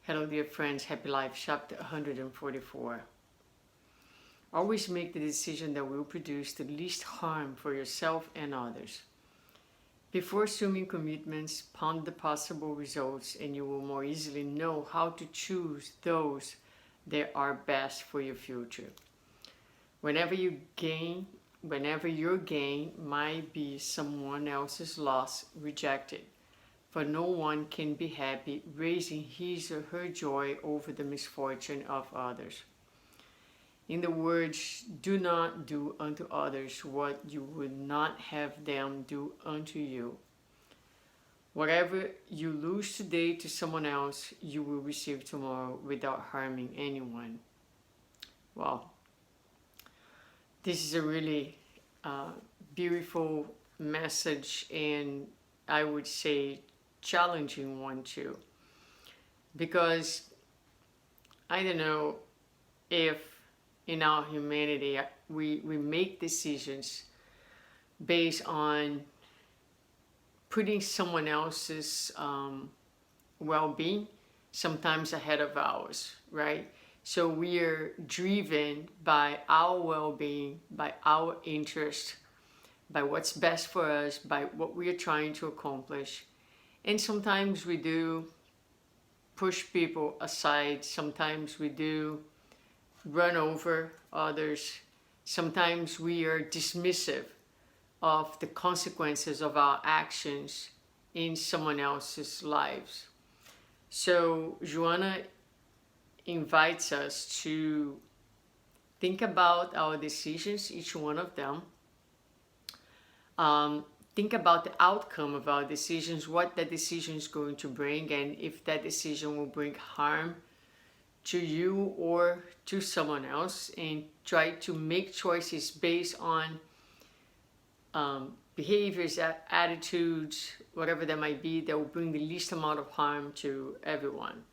Hello dear friends, Happy Life, chapter 144. Always make the decision that will produce the least harm for yourself and others. Before assuming commitments, ponder the possible results and you will more easily know how to choose those that are best for your future. Whenever your gain might be someone else's loss, reject it. For no one can be happy raising his or her joy over the misfortune of others. In the words, do not do unto others what you would not have them do unto you. Whatever you lose today to someone else, you will receive tomorrow without harming anyone. Well, this is a really beautiful message, and I would say challenging one too, because I don't know if in our humanity we make decisions based on putting someone else's well-being sometimes ahead of ours, right? So we are driven by our well-being, by our interest, by what's best for us, by what we are trying to accomplish. And sometimes we do push people aside. Sometimes we do run over others. Sometimes we are dismissive of the consequences of our actions in someone else's lives. So Joanna invites us to think about our decisions, each one of them. Think about the outcome of our decisions, what that decision is going to bring, and if that decision will bring harm to you or to someone else, and try to make choices based on behaviors, attitudes, whatever that might be, that will bring the least amount of harm to everyone.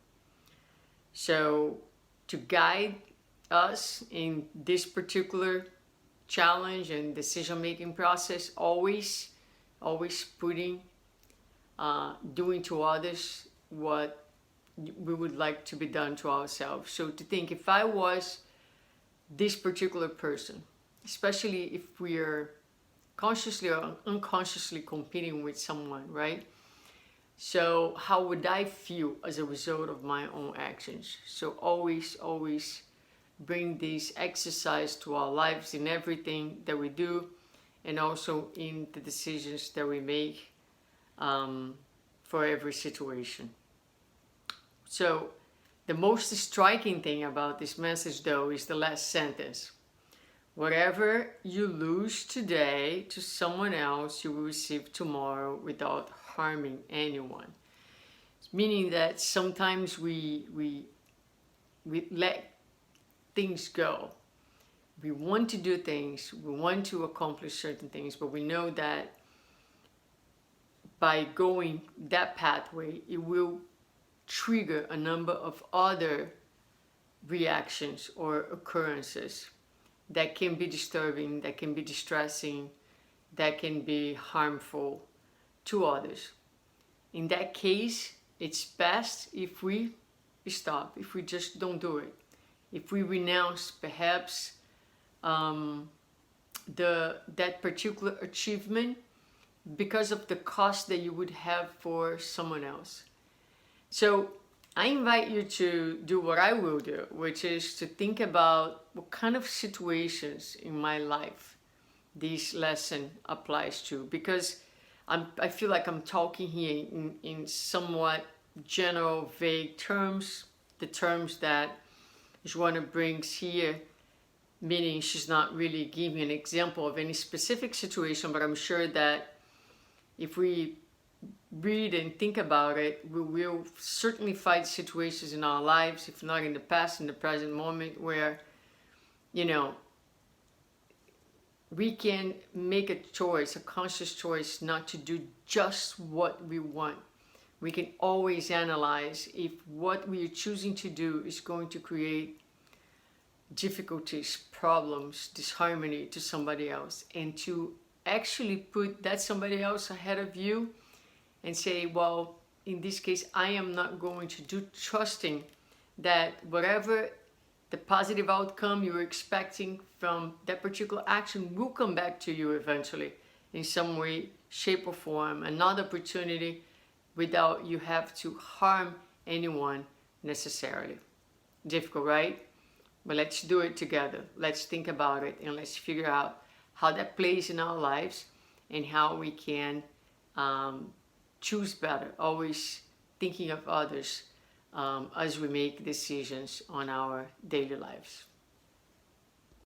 So to guide us in this particular challenge and decision-making process, always putting, doing to others what we would like to be done to ourselves. So to think, if I was this particular person, especially if we are consciously or unconsciously competing with someone, right? So how would I feel as a result of my own actions? So always bring this exercise to our lives in everything that we do, and also in the decisions that we make for every situation. So the most striking thing about this message, though, is the last sentence. Whatever you lose today to someone else, you will receive tomorrow without harming anyone. Meaning that sometimes we let things go. We want to do things, we want to accomplish certain things, but we know that by going that pathway, it will trigger a number of other reactions or occurrences that can be disturbing, that can be distressing, that can be harmful to others. In that case, it's best if we stop, if we just don't do it. If we renounce perhaps that particular achievement because of the cost that you would have for someone else. So I invite you to do what I will do, which is to think about what kind of situations in my life this lesson applies to, because I feel like I'm talking here in somewhat general, vague terms, the terms that Joanna brings here, meaning she's not really giving an example of any specific situation, but I'm sure that if we read and think about it, we will certainly find situations in our lives, if not in the past, in the present moment, where, you know, we can make a choice, a conscious choice, not to do just what we want. We can always analyze if what we are choosing to do is going to create difficulties, problems, disharmony to somebody else, and to actually put that somebody else ahead of you and say, well, in this case, I am not going to do, trusting that whatever the positive outcome you're expecting from that particular action will come back to you eventually in some way, shape or form, another opportunity without you have to harm anyone necessarily. Difficult, right? But let's do it together. Let's think about it and let's figure out how that plays in our lives and how we can choose better, always thinking of others as we make decisions on our daily lives.